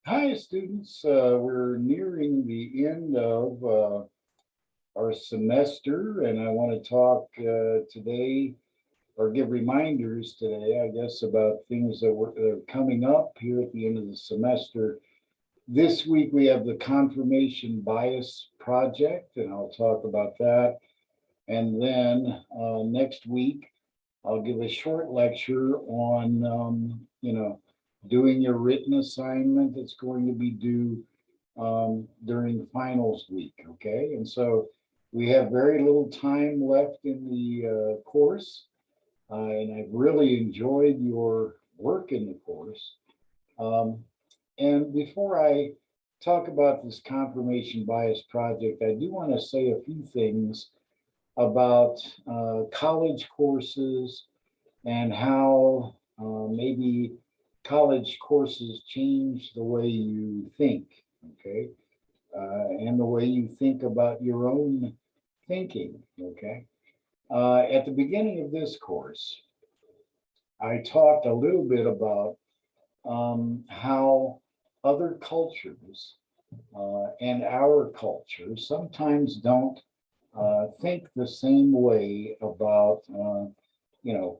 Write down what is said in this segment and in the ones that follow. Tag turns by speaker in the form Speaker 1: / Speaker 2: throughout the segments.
Speaker 1: Hi, students. We're nearing the end of our semester, and I want to talk today or give reminders today, I guess, about things that are coming up here at the end of the semester. This week, we have the confirmation bias project, and I'll talk about that. And then next week, I'll give a short lecture on, doing your written assignment that's going to be due during finals week. Okay. And so we have very little time left in the course. And I've really enjoyed your work in the course. Um, and before I talk about this confirmation bias project, I do want to say a few things about college courses and how maybe college courses change the way you think, okay, and the way you think about your own thinking, okay. At the beginning of this course, I talked a little bit about how other cultures and our culture sometimes don't think the same way about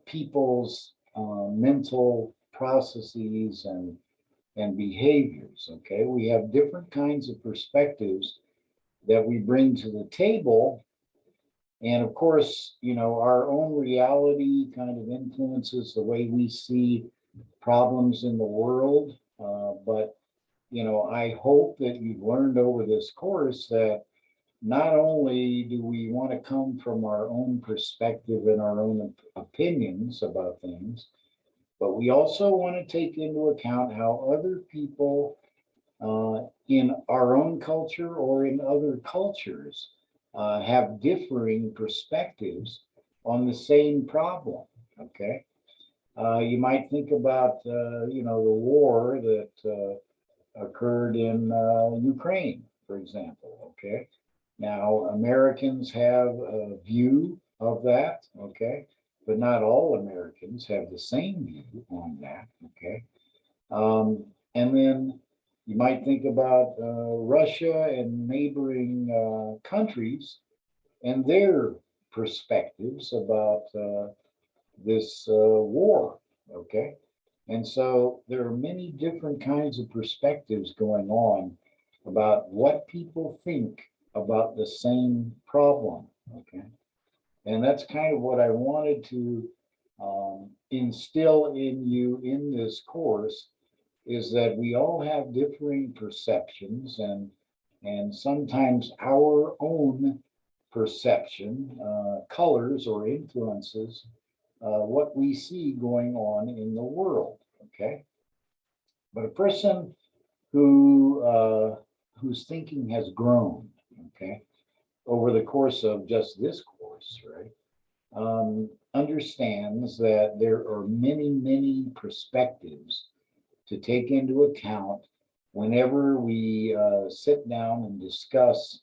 Speaker 1: people's mental processes and behaviors. Okay, we have different kinds of perspectives that we bring to the table, and of course, our own reality kind of influences the way we see problems in the world. But I hope that you've learned over this course that not only do we want to come from our own perspective and our own opinions about things, but we also want to take into account how other people in our own culture or in other cultures have differing perspectives on the same problem. Okay. You might think about, the war that occurred in Ukraine, for example. Okay. Now, Americans have a view of that, okay, but not all Americans have the same view on that, okay. And then you might think about Russia and neighboring countries and their perspectives about this war, okay. And so there are many different kinds of perspectives going on about what people think about the same problem. Okay. And that's kind of what I wanted to instill in you in this course is that we all have differing perceptions and sometimes our own perception colors or influences what we see going on in the world. Okay. But a person whose thinking has grown, okay, over the course of just this course, right, understands that there are many, many perspectives to take into account whenever we sit down and discuss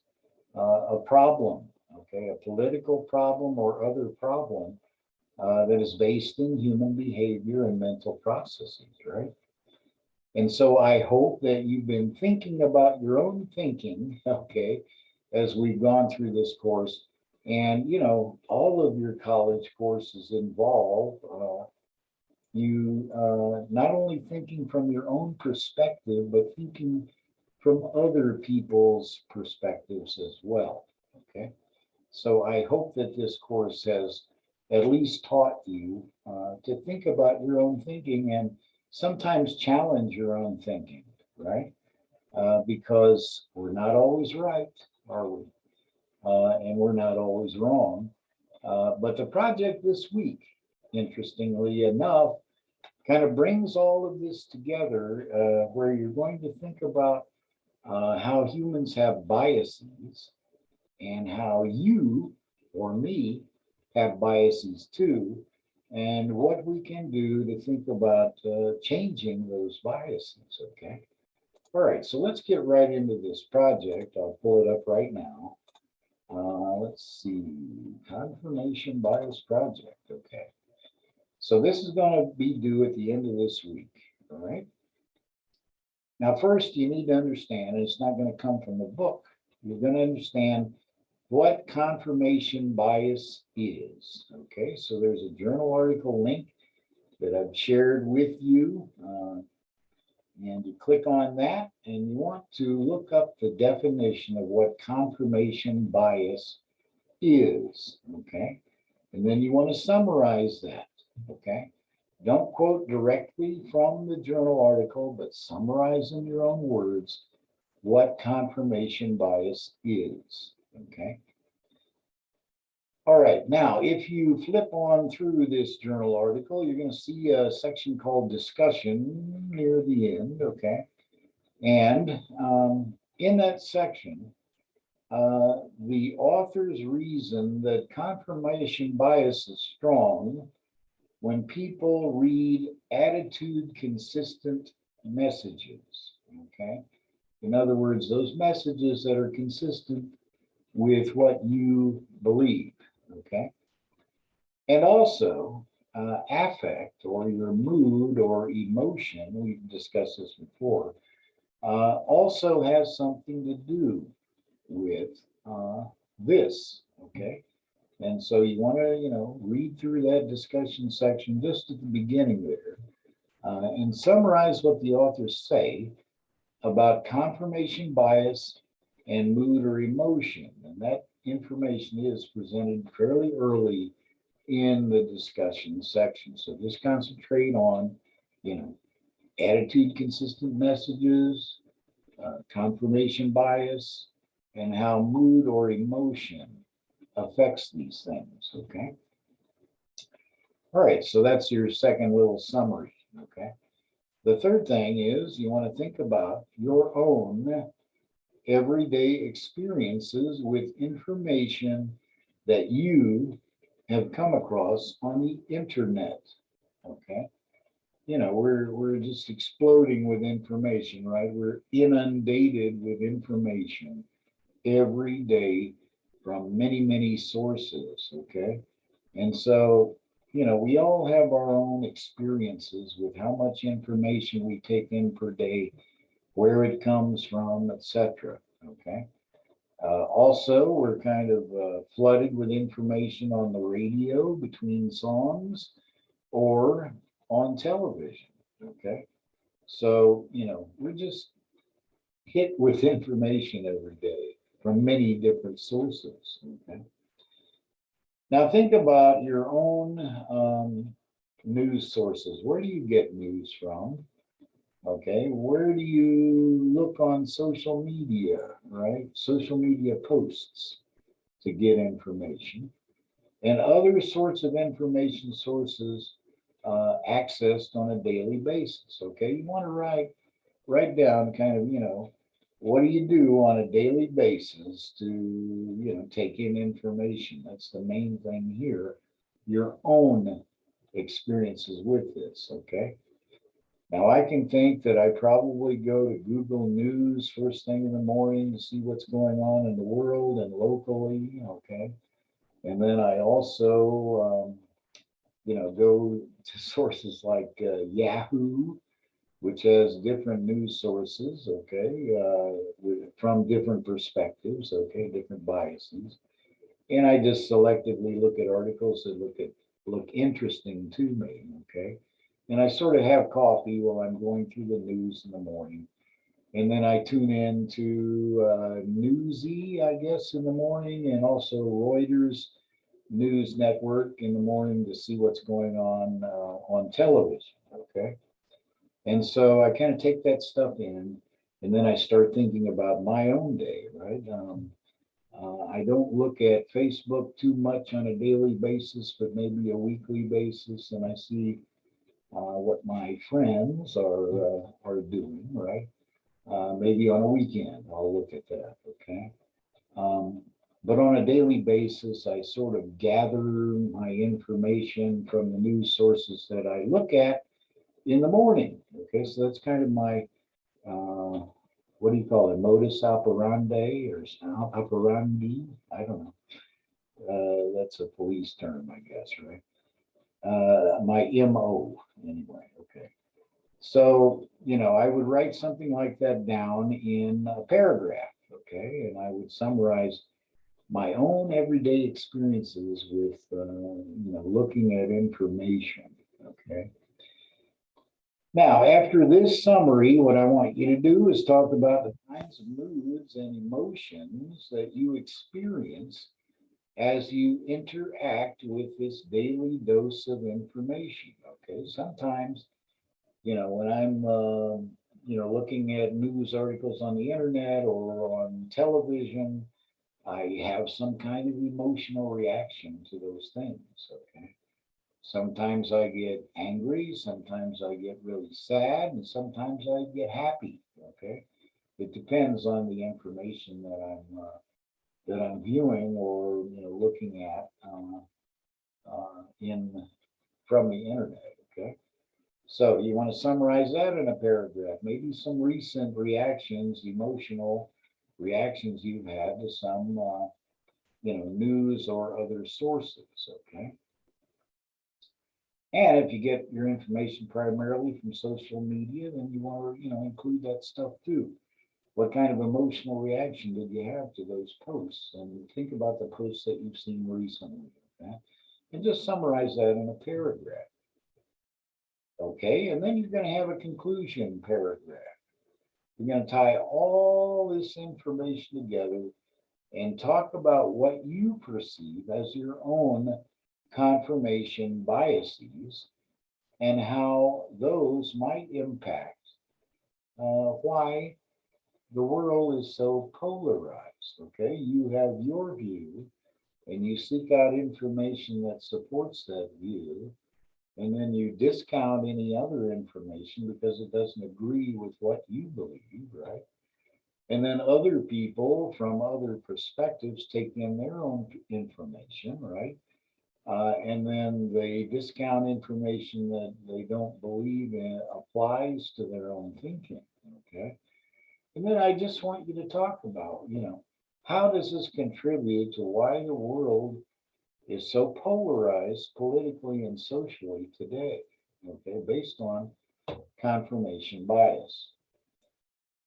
Speaker 1: a problem, okay, a political problem or other problem that is based in human behavior and mental processes, right? And so I hope that you've been thinking about your own thinking, okay, as we've gone through this course. And, all of your college courses involve you not only thinking from your own perspective, but thinking from other people's perspectives as well, okay? So I hope that this course has at least taught you to think about your own thinking and sometimes challenge your own thinking, right? Because we're not always right, are we? And we're not always wrong. But the project this week, interestingly enough, kind of brings all of this together where you're going to think about how humans have biases and how you or me have biases too, and what we can do to think about changing those biases. Okay. All right. So let's get right into this project. I'll pull it up right now. Let's see. Confirmation bias project. Okay. So this is going to be due at the end of this week. All right. Now, first, you need to understand, and it's not going to come from the book. You're going to understand what confirmation bias is. Okay, so there's a journal article link that I've shared with you. And you click on that, and you want to look up the definition of what confirmation bias is. Okay, and then you want to summarize that. Okay, don't quote directly from the journal article, but summarize in your own words what confirmation bias is. Okay. All right, now if you flip on through this journal article, you're going to see a section called discussion near the end. Okay. And in that section, the authors reason that confirmation bias is strong when people read attitude consistent messages. Okay. In other words, those messages that are consistent with what you believe. Okay. And also, affect or your mood or emotion, we've discussed this before, also has something to do with this. Okay. And so you want to, read through that discussion section just at the beginning there and summarize what the authors say about confirmation bias and mood or emotion. And that information is presented fairly early in the discussion section. So just concentrate on, attitude consistent messages, confirmation bias, and how mood or emotion affects these things. Okay. All right. So that's your second little summary. Okay. The third thing is you want to think about your own everyday experiences with information that you have come across on the internet. Okay. We're just exploding with information, right? We're inundated with information every day from many, many sources. Okay. And so, we all have our own experiences with how much information we take in per day, where it comes from, etc. Okay. Also, we're kind of flooded with information on the radio between songs or on television. Okay. So, we're just hit with information every day from many different sources. Okay. Now, think about your own news sources. Where do you get news from? Okay, where do you look on social media, right? Social media posts to get information and other sorts of information sources accessed on a daily basis. Okay, you want to write down kind of, what do you do on a daily basis to, take in information? That's the main thing here. Your own experiences with this. Okay. Now, I can think that I probably go to Google News first thing in the morning to see what's going on in the world and locally, okay? And then I also, go to sources like Yahoo, which has different news sources, okay, from different perspectives, okay, different biases. And I just selectively look at articles that look interesting to me, okay? And I sort of have coffee while I'm going through the news in the morning. And then I tune in to Newsy, I guess, in the morning, and also Reuters News Network in the morning to see what's going on television. Okay. And so I kind of take that stuff in, and then I start thinking about my own day, right? I don't look at Facebook too much on a daily basis, but maybe a weekly basis, and I see what my friends are doing, right? Maybe on a weekend, I'll look at that. Okay. But on a daily basis, I sort of gather my information from the news sources that I look at in the morning. Okay, so that's kind of my what do you call it, modus operandi or operandi? I don't know. That's a police term, I guess, right? My MO, anyway. Okay. So, I would write something like that down in a paragraph, okay? And I would summarize my own everyday experiences with, looking at information, okay? Now, after this summary, what I want you to do is talk about the kinds of moods and emotions that you experience as you interact with this daily dose of information. Okay, sometimes, when I'm, looking at news articles on the internet or on television, I have some kind of emotional reaction to those things. Okay. Sometimes I get angry, sometimes I get really sad, and sometimes I get happy. Okay, it depends on the information that I'm viewing or looking at in from the internet. Okay, so you want to summarize that in a paragraph, maybe some recent reactions, emotional reactions you've had to some news or other sources. Okay. And if you get your information primarily from social media, then you want to, include that stuff too. What kind of emotional reaction did you have to those posts? And think about the posts that you've seen recently, okay? And just summarize that in a paragraph, okay? And then you're going to have a conclusion paragraph. You're going to tie all this information together and talk about what you perceive as your own confirmation biases and how those might impact why the world is so polarized. Okay, you have your view and you seek out information that supports that view, and then you discount any other information because it doesn't agree with what you believe, right? And then other people from other perspectives take in their own information, right? And then they discount information that they don't believe in applies to their own thinking. Okay. And then I just want you to talk about, how does this contribute to why the world is so polarized politically and socially today? Okay. Based on confirmation bias.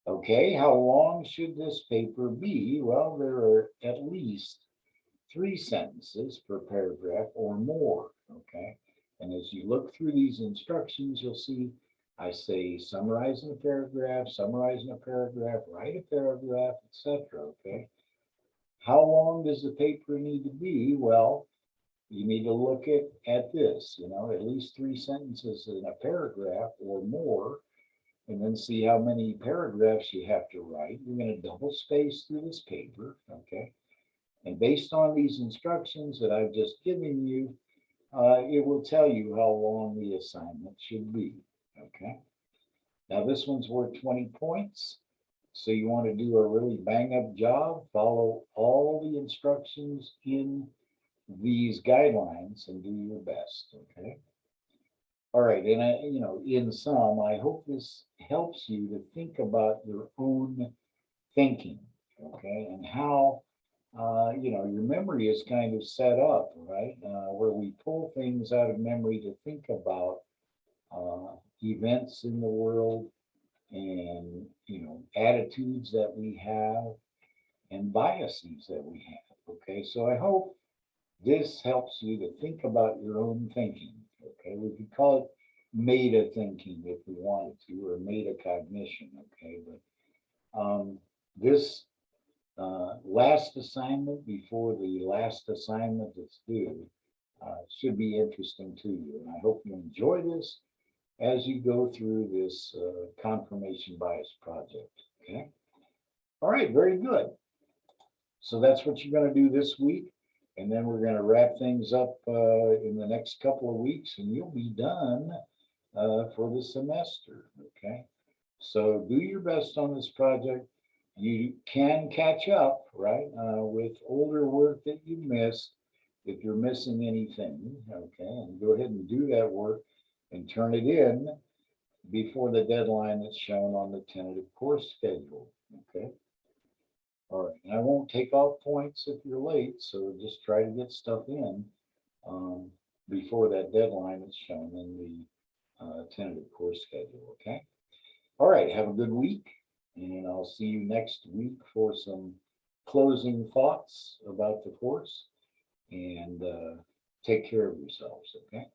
Speaker 1: Okay. How long should this paper be? Well, there are at least 3 sentences per paragraph or more. Okay. And as you look through these instructions, you'll see I say summarize in a paragraph, summarize in a paragraph, write a paragraph, etc. Okay. How long does the paper need to be? Well, you need to look at this, at least 3 sentences in a paragraph or more, and then see how many paragraphs you have to write. You're going to double space through this paper. Okay. And based on these instructions that I've just given you, it will tell you how long the assignment should be. Okay. Now this one's worth 20 points. So you want to do a really bang up job, follow all the instructions in these guidelines and do your best. Okay. All right. And in sum, I hope this helps you to think about your own thinking. Okay. And how your memory is kind of set up, right? Where we pull things out of memory to think about events in the world and, attitudes that we have and biases that we have. Okay. So I hope this helps you to think about your own thinking. Okay. We could call it meta thinking if we wanted to, or metacognition. Okay. But this last assignment before the last assignment that's due should be interesting to you. And I hope you enjoy this as you go through this confirmation bias project. Okay. All right. Very good. So that's what you're going to do this week. And then we're going to wrap things up in the next couple of weeks, and you'll be done for the semester. Okay. So do your best on this project. You can catch up, right, with older work that you missed if you're missing anything. Okay. And go ahead and do that work and turn it in before the deadline that's shown on the tentative course schedule. Okay. All right. And I won't take off points if you're late. So just try to get stuff in before that deadline is shown in tentative course schedule, okay? All right, have a good week, and I'll see you next week for some closing thoughts about the course, and take care of yourselves, okay?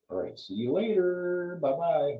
Speaker 1: All right, see you later. Bye-bye.